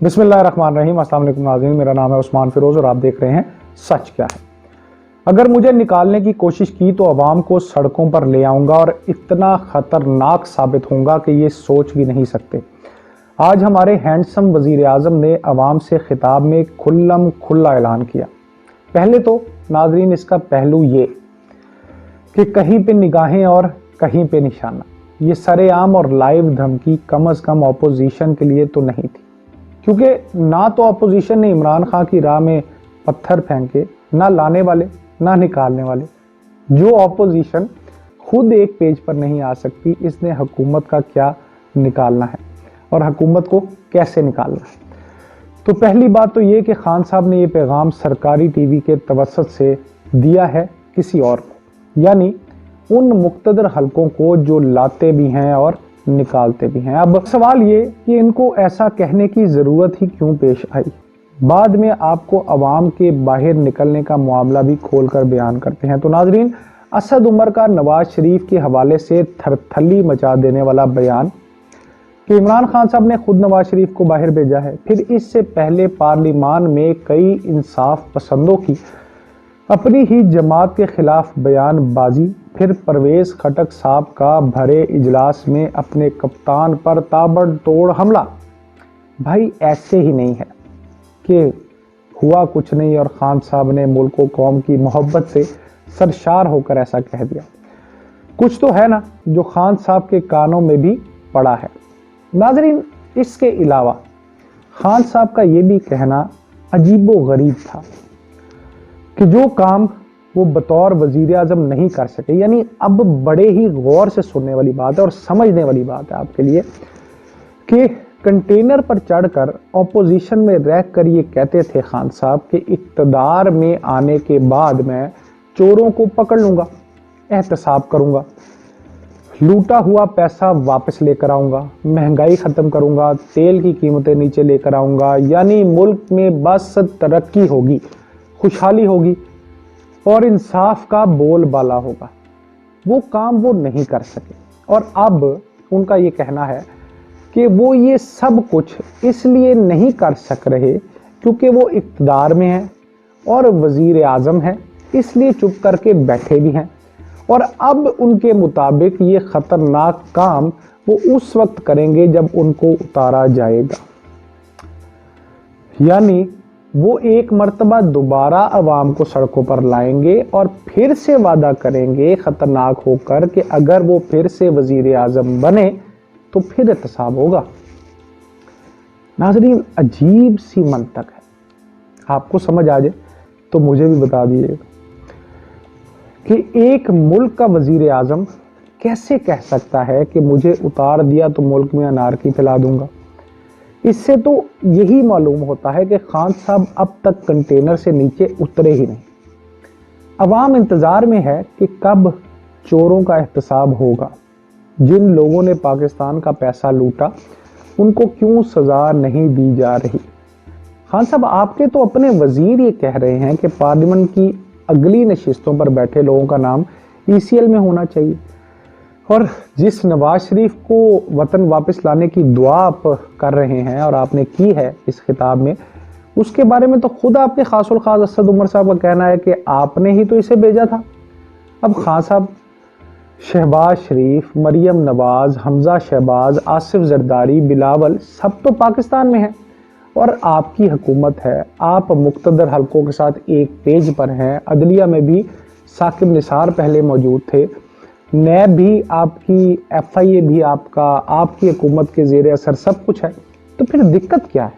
बिस्मिल्लाहिर्रहमानिर्रहीम। अस्सलाम वालेकुम नाज़रीन, मेरा नाम है उस्मान फिरोज और आप देख रहे हैं सच क्या है। अगर मुझे निकालने की कोशिश की तो अवाम को सड़कों पर ले आऊंगा और इतना खतरनाक साबित होऊंगा कि ये सोच भी नहीं सकते। आज हमारे हैंडसम वजीर आजम ने अवाम से खिताब में खुल्लम खुल्ला ऐलान किया। पहले तो नाजरीन इसका पहलू ये कि कहीं पे निगाहें और कहीं पे निशाना, ये सरेआम और लाइव धमकी कम अज कम ऑपोजिशन के लिए तो नहीं थी, क्योंकि ना तो ऑपोजिशन ने इमरान खान की राह में पत्थर फेंके, ना लाने वाले ना निकालने वाले। जो ऑपोजिशन खुद एक पेज पर नहीं आ सकती, इसने हुकूमत का क्या निकालना है और हुकूमत को कैसे निकालना है। तो पहली बात तो ये कि खान साहब ने ये पैगाम सरकारी टीवी के तवसत से दिया है किसी और को, यानी उन मुक्तदर हलकों को जो लाते भी हैं और निकालते भी हैं। अब सवाल ये कि इनको ऐसा कहने की ज़रूरत ही क्यों पेश आई। बाद में आपको अवाम के बाहर निकलने का मामला भी खोलकर बयान करते हैं। तो नाजरीन, असद उमर का नवाज शरीफ के हवाले से थरथली मचा देने वाला बयान कि इमरान खान साहब ने खुद नवाज शरीफ को बाहर भेजा है। फिर इससे पहले पार्लिमान में कई इंसाफ पसंदों की अपनी ही जमात के खिलाफ बयानबाजी, फिर परवेज खटक साहब का भरे इजलास में अपने कप्तान पर ताबड़तोड़ हमला। भाई ऐसे ही नहीं है कि हुआ कुछ नहीं और खान साहब ने मुल्क व कौम की मोहब्बत से सरशार होकर ऐसा कह दिया। कुछ तो है ना जो खान साहब के कानों में भी पड़ा है। नाजरीन, इसके अलावा खान साहब का ये भी कहना अजीबो गरीब था कि जो काम वो बतौर वजीर आजम नहीं कर सके, यानी अब बड़े ही गौर से सुनने वाली बात है और समझने वाली बात है आपके लिए कि कंटेनर पर चढ़कर ऑपोजिशन में रहकर ये कहते थे खान साहब कि इक्तदार में आने के बाद मैं चोरों को पकड़ लूंगा, एहतसाब करूंगा, लूटा हुआ पैसा वापस लेकर आऊंगा, महंगाई खत्म करूंगा, तेल की कीमतें नीचे लेकर आऊंगा, यानी मुल्क में बस तरक्की होगी, खुशहाली होगी और इंसाफ का बोलबाला होगा। वो काम वो नहीं कर सके और अब उनका ये कहना है कि वो ये सब कुछ इसलिए नहीं कर सक रहे क्योंकि वो इक़्तिदार में है और वजीर आज़म है, इसलिए चुप करके बैठे भी हैं और अब उनके मुताबिक ये खतरनाक काम वो उस वक्त करेंगे जब उनको उतारा जाएगा। यानी वो एक मर्तबा दोबारा अवाम को सड़कों पर लाएंगे और फिर से वादा करेंगे खतरनाक होकर कि अगर वो फिर से वजीर आज़म बने तो फिर एहतसाब होगा। नाज़रीन, अजीब सी मंतक है। आपको समझ आ जाए तो मुझे भी बता दीजिएगा कि एक मुल्क का वजीर आज़म कैसे कह सकता है कि मुझे उतार दिया तो मुल्क में अनारकी फैला दूंगा। इससे तो यही मालूम होता है कि खान साहब अब तक कंटेनर से नीचे उतरे ही नहीं। अवाम इंतजार में है कि कब चोरों का एहतसाब होगा। जिन लोगों ने पाकिस्तान का पैसा लूटा उनको क्यों सजा नहीं दी जा रही। खान साहब, आपके तो अपने वजीर ये कह रहे हैं कि पार्लियामेंट की अगली नशिस्तों पर बैठे लोगों का नाम ECL में होना चाहिए और जिस नवाज शरीफ को वतन वापस लाने की दुआ आप कर रहे हैं और आपने की है इस खिताब में, उसके बारे में तो खुद आपके खासुल खास असद उमर साहब का कहना है कि आपने ही तो इसे भेजा था। अब खान साहब, शहबाज शरीफ, मरियम नवाज, हमजा शहबाज, आसिफ जरदारी, बिलावल सब तो पाकिस्तान में हैं और आपकी हुकूमत है। आप मुक्तदर हलकों के साथ एक पेज पर हैं। अदलिया में भी साकिब निसार पहले मौजूद थे, नैब भी आपकी, FIA भी आपका, आपकी हुकूमत के ज़ेर असर सब कुछ है। तो फिर दिक्कत क्या है।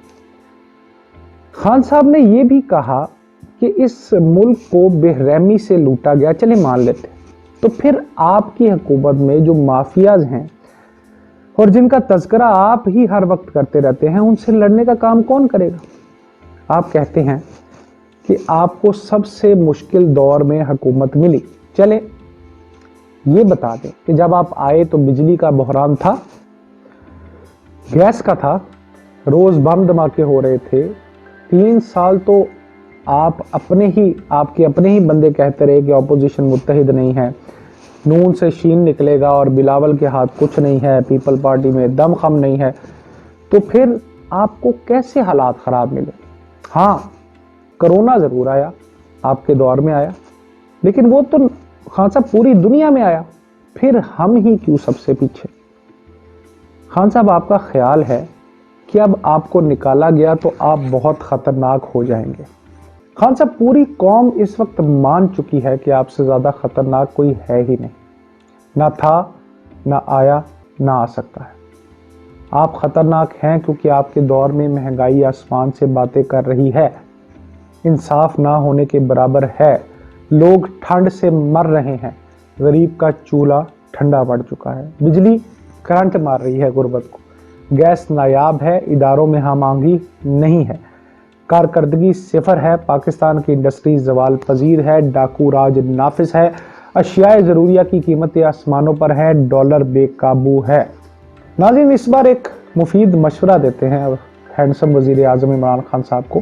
खान साहब ने यह भी कहा कि इस मुल्क को बेरहमी से लूटा गया, चले मान लेते, तो फिर आपकी हुकूमत में जो माफियाज हैं और जिनका तज़किरा आप ही हर वक्त करते रहते हैं, उनसे लड़ने का काम कौन करेगा। आप कहते हैं कि आपको सबसे मुश्किल दौर में हुकूमत मिली। चले ये बता दें कि जब आप आए तो बिजली का बहरान था, गैस का था, रोज बम धमाके हो रहे थे। 3 साल तो आप आपके अपने ही बंदे कहते रहे कि ऑपोजिशन मुत्तहिद नहीं है, नून से शीन निकलेगा और बिलावल के हाथ कुछ नहीं है, पीपल पार्टी में दम खम नहीं है। तो फिर आपको कैसे हालात खराब मिले। हाँ, कोरोना जरूर आया, आपके दौर में आया, लेकिन वो तो खान साहब पूरी दुनिया में आया, फिर हम ही क्यों सबसे पीछे। खान साहब, आपका ख्याल है कि अब आपको निकाला गया तो आप बहुत खतरनाक हो जाएंगे। खान साहब, पूरी कौम इस वक्त मान चुकी है कि आपसे ज्यादा खतरनाक कोई है ही नहीं, ना था, ना आया, ना आ सकता है। आप खतरनाक हैं क्योंकि आपके दौर में महंगाई आसमान से बातें कर रही है, इंसाफ ना होने के बराबर है, लोग ठंड से मर रहे हैं, गरीब का चूल्हा ठंडा पड़ चुका है, बिजली करंट मार रही है गुर्बत को, गैस नायाब है, इदारों में हम-आहंगी नहीं है, कारकर्दगी सिफर है, पाकिस्तान की इंडस्ट्री जवाल पजीर है, डाकू राज नाफिस है, अशियाए ज़रूरिया की कीमतें आसमानों पर है, डॉलर बेकाबू है। नाज़रीन, इस बार एक मुफीद मशवरा देते हैं हैंडसम वजीर आज़म इमरान खान साहब को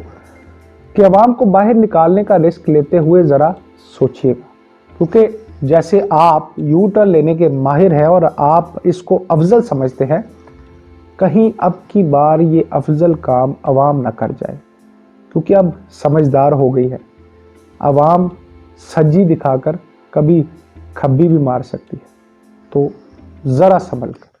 कि अवाम को बाहर निकालने का रिस्क लेते हुए ज़रा सोचिएगा, क्योंकि जैसे आप यू टर्न लेने के माहिर हैं और आप इसको अफजल समझते हैं, कहीं अब की बार ये अफजल काम अवाम न कर जाए, क्योंकि अब समझदार हो गई है। अवाम सज्जी दिखाकर कभी खब्बी भी मार सकती है, तो ज़रा संभल कर।